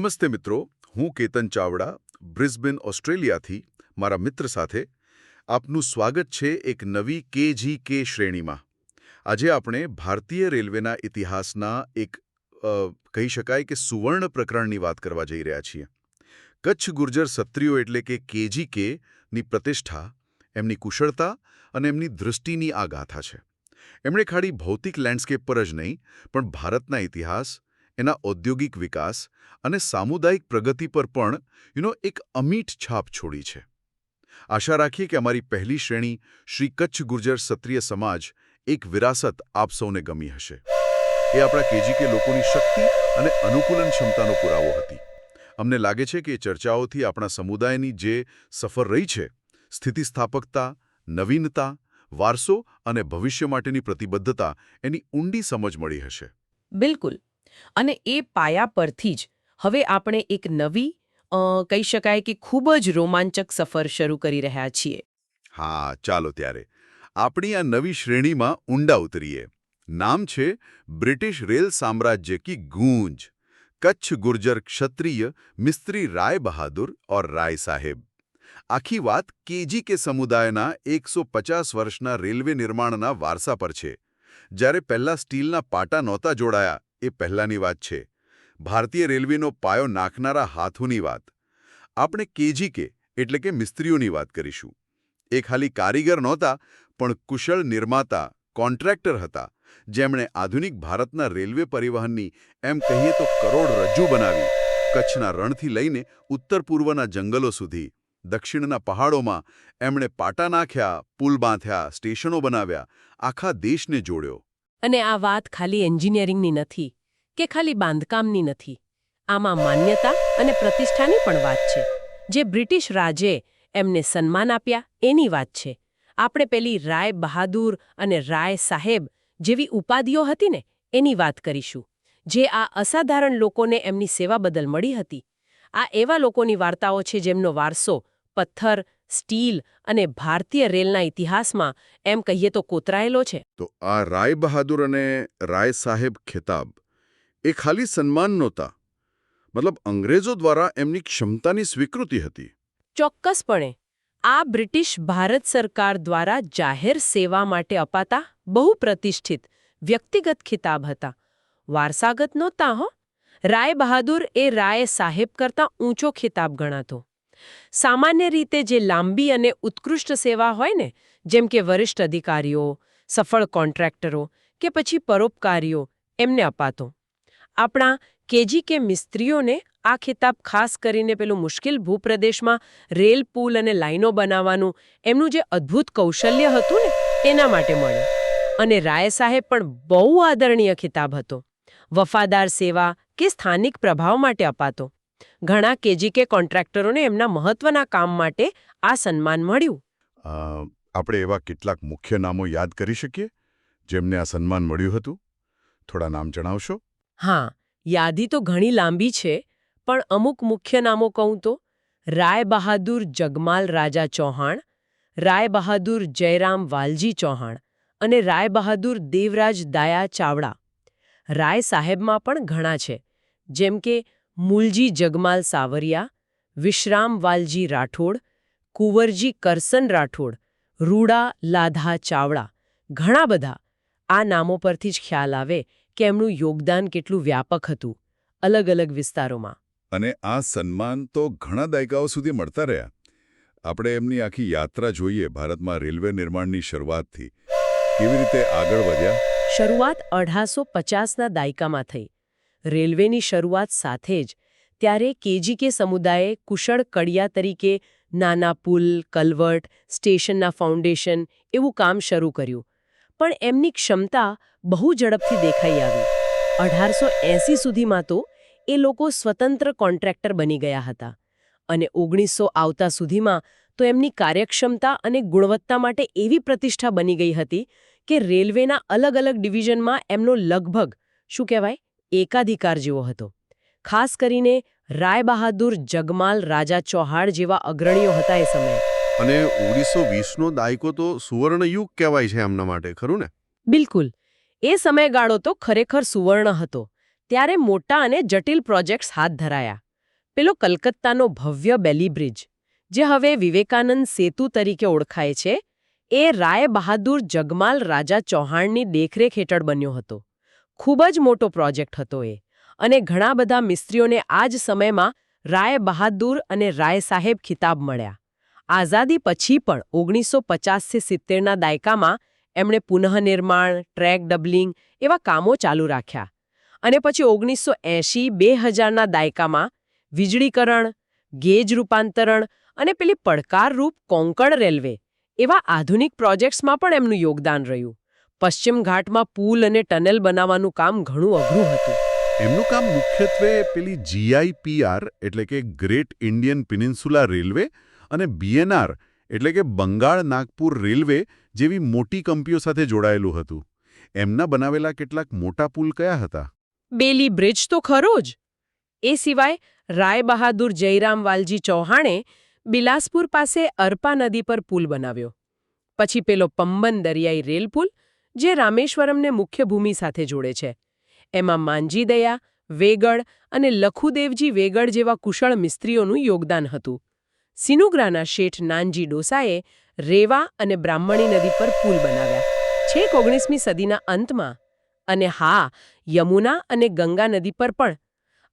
નમસ્તે મિત્રો, હું કેતન ચાવડા, બ્રિસ્બેન, ઓસ્ટ્રેલિયાથી મારા મિત્ર સાથે આપનું સ્વાગત છે એક નવી KGK શ્રેણીમાં. આજે આપણે ભારતીય રેલવેના ઇતિહાસના એક કહી શકાય કે સુવર્ણ પ્રકરણની વાત કરવા જઈ રહ્યા છીએ. કચ્છ ગુર્જર ક્ષત્રિયો એટલે કે KGK ની પ્રતિષ્ઠા, એમની કુશળતા અને એમની દૃષ્ટિની આ ગાથા છે. એમણે ખાલી ભૌતિક લેન્ડસ્કેપ પર જ નહીં, પણ ભારતના ઇતિહાસ, એના ઔદ્યોગિક વિકાસ અને સામુદાયિક પ્રગતિ પર પણ એક અમીટ છાપ છોડી છે. આશા રાખીએ કે અમારી પહેલી શ્રેણી શ્રી કચ્છ ગુર્જર ક્ષત્રિય સમાજ એક વિરાસત આપ સૌને ગમી હશે. એ આપણા KGK લોકોની શક્તિ અને અનુકૂલન ક્ષમતાનો પુરાવો હતી. અમને લાગે છે કે એ ચર્ચાઓથી આપણા સમુદાયની જે સફર રહી છે, સ્થિતિસ્થાપકતા, નવીનતા, વારસો અને ભવિષ્ય માટેની પ્રતિબદ્ધતા, એની ઊંડી સમજ મળી હશે. બિલકુલ. અને એ પાયા પરથી જ હવે આપણે એક નવી કહી શકાય કે ખૂબ જ રોમાંચક સફર શરૂ કરી રહ્યા છીએ. હા, ચાલો ત્યારે આપણી આ નવી શ્રેણીમાં ઊંડા ઉતરીએ. નામ છે બ્રિટિશ રેલ સામ્રાજ્ય કી ગૂંજ, કચ્છ ગુર્જર ક્ષત્રિય મિસ્ત્રી રાય બહાદુર ઓર રાય સાહેબ. આખી વાત KGK સમુદાયના 150 વર્ષના રેલવે નિર્માણના વારસા પર છે. જ્યારે પહેલા સ્ટીલના પાટા નહોતા જોડાયા, એ પહેલાંની વાત છે. ભારતીય રેલવેનો પાયો નાખનારા હાથોની વાત. આપણે KGK એટલે કે મિસ્ત્રીઓની વાત કરીશું. એ ખાલી કારીગર નહોતા, પણ કુશળ નિર્માતા, કોન્ટ્રાક્ટર હતા, જેમણે આધુનિક ભારતના રેલવે પરિવહનની એમ કહીએ તો કરોડરજ્જુ બનાવી. કચ્છના રણથી લઈને ઉત્તર પૂર્વના જંગલો સુધી, દક્ષિણના પહાડોમાં એમણે પાટા નાખ્યા, પુલ બાંધ્યા, સ્ટેશનો બનાવ્યા, આખા દેશને જોડ્યો. અને આ વાત ખાલી એન્જિનિયરિંગની નથી કે ખાલી બાંધકામની નથી. આમાં માન્યતા અને પ્રતિષ્ઠાની પણ વાત છે. જે બ્રિટિશ રાજે એમને સન્માન આપ્યા એની વાત છે. આપણે પેલી રાય બહાદુર અને રાય સાહેબ જેવી ઉપાધિઓ હતી ને, એની વાત કરીશું, જે આ અસાધારણ લોકોને એમની સેવા બદલ મળી હતી. આ એવા લોકોની વાર્તાઓ છે જેમનો વારસો પથ્થર, સ્ટીલ અને ભારતીય રેલના ઇતિહાસમાં એમ કહીએ તો કોતરાયેલો છે. તો આ રાય બહાદુર અને રાય સાહેબ ખિતાબ એ ખાલી સન્માન નહોતા, મતલબ અંગ્રેજો દ્વારા એમની ક્ષમતાની સ્વીકૃતિ હતી. ચોક્કસપણે આ બ્રિટિશ ભારત સરકાર દ્વારા જાહેર સેવા માટે અપાતા બહુ પ્રતિષ્ઠિત વ્યક્તિગત ખિતાબ હતા. વારસાગત નહોતા હો. રાય બહાદુર એ રાય સાહેબ કરતાં ઊંચો ખિતાબ ગણાતો. સામાન્ય રીતે જે લાંબી અને ઉત્કૃષ્ટ સેવા હોય ને, જેમ કે વરિષ્ઠ અધિકારીઓ, સફળ કોન્ટ્રાક્ટરો કે પછી પરોપકારીઓ, એમને અપાતો. આપણા KGK મિસ્ત્રીઓને આ ખિતાબ ખાસ કરીને પેલું મુશ્કેલ ભૂપ્રદેશમાં રેલ પુલ અને લાઈનો બનાવવાનું એમનું જે અદ્ભુત કૌશલ્ય હતું ને, એના માટે મળ્યું. અને રાય સાહેબ પણ બહુ આદરણીય ખિતાબ હતો. વફાદાર સેવા કે સ્થાનિક પ્રભાવ માટે અપાતો. ઘણા KGK કોન્ટ્રાક્ટરોને એમના મહત્વના કામ માટે આ સન્માન મળ્યું. આપણે એવા કેટલાક મુખ્ય નામો યાદ કરી શકીએ જેમને આ સન્માન મળ્યું હતું? થોડા નામ જણાવશો? હા, યાદી તો ઘણી લાંબી છે, પણ અમુક મુખ્ય નામો કહું તો રાય બહાદુર જગમાલ રાજા ચૌહાણ, રાય બહાદુર જયરામ વાલજી ચૌહાણ અને રાય બહાદુર દેવરાજ દાયા ચાવડા. રાય સાહેબમાં પણ ઘણા છે, જેમ કે મૂલજી જગમાલ સાવરિયા, વિશ્રામ વાલજી રાઠોડ, કુંવરજી કરસન રાઠોડ, રૂડા લાધા ચાવડા. ઘણા બધા. આ નામો પરથી જ ખ્યાલ આવે કે એમનું યોગદાન કેટલું વ્યાપક હતું અલગ અલગ વિસ્તારોમાં. અને આ સન્માન તો ઘણા દાયકાઓ સુધી મળતા રહ્યા. આપણે એમની આખી યાત્રા જોઈએ ભારતમાં રેલવે નિર્માણની શરૂઆતથી. કેવી રીતે આગળ વધ્યા? શરૂઆત 1850ના દાયકામાં થઈ. રેલવેની શરૂઆત સાથે જ ત્યારે KGK સમુદાયે કુશળ કડિયા તરીકે નાના પુલ, કલવર્ટ, સ્ટેશનના ફાઉન્ડેશન એવું કામ શરૂ કર્યું. પણ એમની ક્ષમતા બહુ ઝડપથી દેખાઈ આવી. 1880 સુધીમાં તો એ લોકો સ્વતંત્ર કોન્ટ્રાક્ટર બની ગયા હતા. અને 1900 આવતા સુધીમાં તો એમની કાર્યક્ષમતા અને ગુણવત્તા માટે એવી પ્રતિષ્ઠા બની ગઈ હતી કે રેલવેના અલગ અલગ ડિવિઝનમાં એમનો લગભગ શું કહેવાય એકાધિકાર જેવો હતો. ખાસ કરીને રાય બહાદુર જગમાલ રાજા ચૌહાણ જેવા અગ્રણીઓ હતા એ સમયે. અને 1920નો દાયકો તો સુવર્ણયુગ કહેવાય છે એમના માટે, ખરું ને? બિલકુલ. એ સમયગાળો તો ખરેખર સુવર્ણ હતો. ત્યારે મોટા અને જટિલ પ્રોજેક્ટ્સ હાથ ધરાયા. પેલો કલકત્તાનો ભવ્ય બેલી બ્રિજ, જે હવે વિવેકાનંદ સેતુ તરીકે ઓળખાય છે, એ રાય બહાદુર જગમાલ રાજા ચૌહાણની દેખરેખ હેઠળ બન્યો હતો. ખૂબ જ મોટો પ્રોજેક્ટ હતો એ, અને ઘણા બધા મિસ્ત્રીઓને આ જ સમયમાં રાય બહાદુર અને રાય સાહેબ ખિતાબ મળ્યા. આઝાદી પછી પણ 1950-70ના દાયકામાં એમણે પુનઃનિર્માણ, ટ્રેક ડબલિંગ એવા કામો ચાલુ રાખ્યા. અને પછી 1980-2000ના દાયકામાં વીજળીકરણ, ગેજ રૂપાંતરણ અને પેલી પડકારરૂપ કોંકણ રેલવે એવા આધુનિક પ્રોજેક્ટ્સમાં પણ એમનું યોગદાન રહ્યું. પશ્ચિમ ઘાટમાં પુલ અને ટનલ બનાવવાનું કામ ઘણું અઘરું હતું. એમનું કામ મુખ્યત્વે પેલી GIPR એટલે કે ગ્રેટ ઇન્ડિયન પેનિન્સ્યુલા રેલવે અને BNR એટલે કે બંગાળ નાગપુર રેલવે જેવી મોટી કંપનીઓ સાથે જોડાયેલું હતું. એમના બનાવેલા કેટલાક મોટા પુલ કયા હતા? બેલી બ્રિજ તો ખરો જ. એ સિવાય રાય બહાદુર જયરામ વાલજી ચૌહાણે બિલાસપુર પાસે અરપા નદી પર પુલ બનાવ્યો. પછી પેલો પમ્બન દરિયાઈ રેલ પુલ, જે રામેશ્વરમને મુખ્ય ભૂમિ સાથે જોડે છે. એમાં માંજીદયા, વેગડ અને લખુદેવજી વેગડ જેવા કુશળ મિસ્ત્રીઓનું યોગદાન હતું. સિનુગ્રાના શેઠ નાનજી ડોસાએ રેવા અને બ્રાહ્મણી નદી પર પુલ બનાવ્યા, છેક 19મી સદીના અંતમાં. અને હા, યમુના અને ગંગા નદી પર પણ.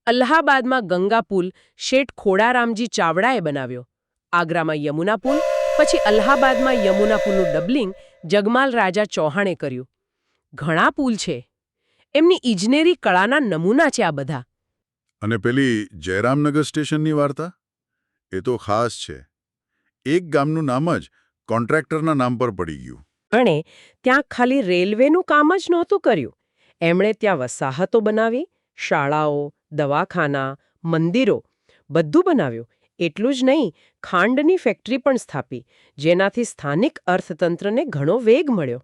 અલ્હાબાદમાં ગંગા પુલ શેઠ ખોડારામજી ચાવડાએ બનાવ્યો. આગ્રામાં યમુના પુલ, પછી અલ્હાબાદમાં યમુના પુલનું ડબલિંગ જગમાલ રાજા ચૌહાણે કર્યું. ઘણા પુલ છે. એમની ઇજનેરી કળાના નમૂના છે આ બધા. અને પેલી જયરામનગર સ્ટેશનની વાર્તા? એ તો ખાસ છે. એક ગામનું નામ જ કોન્ટ્રાક્ટરના નામ પર પડી ગયું. અને ત્યાં ખાલી રેલવેનું કામ જ નહોતું કર્યું. એમણે ત્યાં વસાહતો બનાવી, શાળાઓ, દવાખાના, મંદિરો બધું બનાવ્યું. એટલું જ નહીં, ખાંડની ફેક્ટરી પણ સ્થાપી, જેનાથી સ્થાનિક અર્થતંત્રને ઘણો વેગ મળ્યો.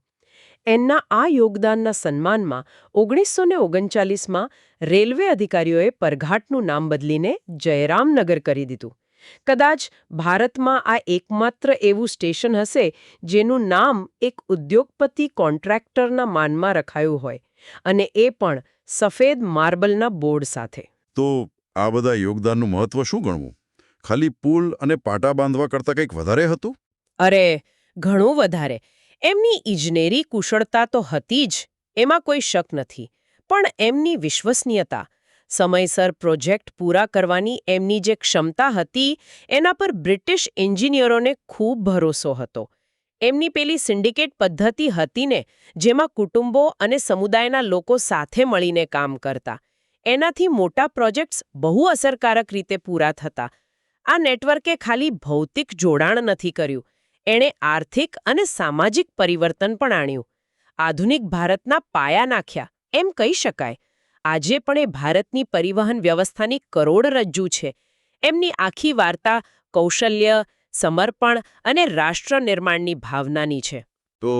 એમના આ યોગદાનના સન્માનમાં 1939માં રેલવે અધિકારીઓએ પરઘાટનું નામ બદલીને જયરામનગર કરી દીધું. કદાચ ભારતમાં આ એકમાત્ર એવું સ્ટેશન હશે જેનું નામ એક ઉદ્યોગપતિ કોન્ટ્રાક્ટરના માનમાં રખાયું હોય, અને એ પણ સફેદ માર્બલના બોર્ડ સાથે. તો આ બધા યોગદાનનું મહત્વ શું ગણવું? ખાલી પુલ અને પાટા બાંધવા કરતાં કંઈક વધારે હતું? અરે, ઘણું વધારે. એમની ઇજનેરી કુશળતા તો હતી જ, એમાં કોઈ શક નથી. પણ એમની વિશ્વસનીયતા, સમયસર પ્રોજેક્ટ પૂરા કરવાની એમની જે ક્ષમતા હતી, એના પર બ્રિટિશ એન્જિનિયરોને ખૂબ ભરોસો હતો. એમની પેલી સિન્ડિકેટ પદ્ધતિ હતી ને, જેમાં કુટુંબો અને સમુદાયના લોકો સાથે મળીને કામ કરતા, એનાથી મોટા પ્રોજેક્ટ્સ બહુ અસરકારક રીતે પૂરા થતા. આ નેટવર્કે ખાલી ભૌતિક જોડાણ નથી કર્યું, એણે આર્થિક અને સામાજિક પરિવર્તન પણ આણ્યું. આધુનિક ભારતના પાયા નાખ્યા, એમ કહી શકાય. આજે પણ એ ભારતની પરિવહન વ્યવસ્થાની કરોડરજ્જુ છે. એમની આખી વાર્તા કૌશલ્ય, સમર્પણ અને રાષ્ટ્ર નિર્માણની ભાવનાની છે. તો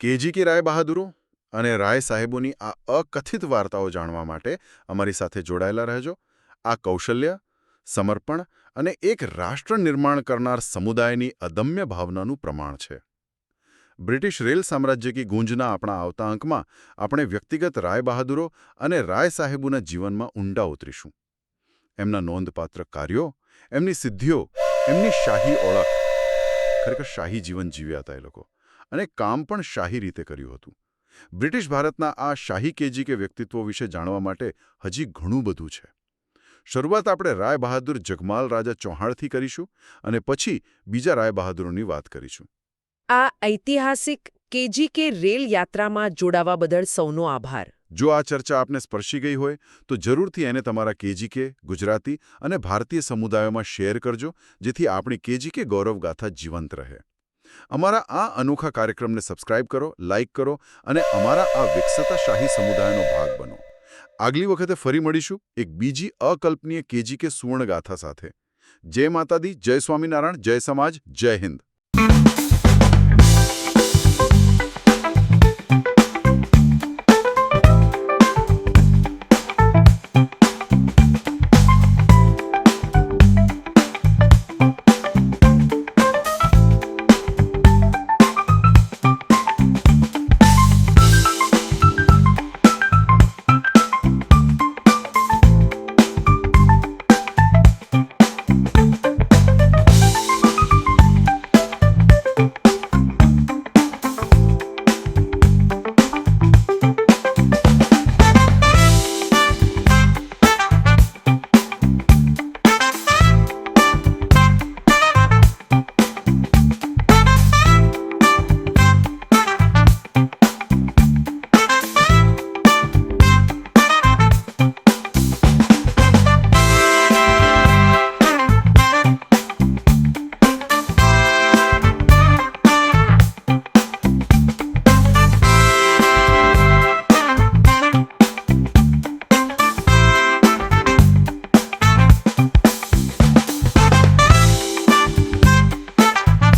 KGK રાય બહાદુરો અને રાય સાહેબોની આ અકથિત વાર્તાઓ જાણવા માટે અમારી સાથે જોડાયેલા રહેજો. આ કૌશલ્ય, સમર્પણ અને એક રાષ્ટ્ર નિર્માણ કરનાર સમુદાયની અદમ્ય ભાવનાનું પ્રમાણ છે. બ્રિટિશ રેલ સામ્રાજ્ય કી ગૂંજના આપણા આવતા અંકમાં આપણે વ્યક્તિગત રાય બહાદુરો અને રાય સાહેબોના જીવનમાં ઊંડા ઉતરીશું. એમના નોંધપાત્ર કાર્યો, એમની સિદ્ધિઓ, એમની શાહી ઓળખ. ખરેખર શાહી જીવન જીવ્યા હતા એ લોકો, અને કામ પણ શાહી રીતે કર્યું હતું. બ્રિટિશ ભારતના આ શાહી KGK વ્યક્તિત્વ વિશે જાણવા માટે હજી ઘણું બધું છે. શરૂઆત આપણે રાય બહાદુર જગમાલ રાજા ચૌહાણથી કરીશું અને પછી બીજા રાય બહાદુરોની વાત કરીશું. આ ઐતિહાસિક KGK રેલ યાત્રામાં જોડાવા બદલ સૌનો આભાર. જો આ ચર્ચા આપને સ્પર્શી ગઈ હોય તો જરૂરથી એને તમારા KGK, ગુજરાતી અને ભારતીય સમુદાયોમાં શેર કરજો, જેથી આપણી KGK ગૌરવગાથા જીવંત રહે. અમારા આ અનોખા કાર્યક્રમને સબસ્ક્રાઇબ કરો, લાઇક કરો અને અમારા આ વિકસતા શાહી સમુદાયનો ભાગ બનો. આગલી વખતે ફરી મળીશું એક બીજી અકલ્પનીય KGK સુવર્ણગાથા સાથે. જય માતાદી, જય સ્વામિનારાયણ, જય સમાજ, જય હિન્દ.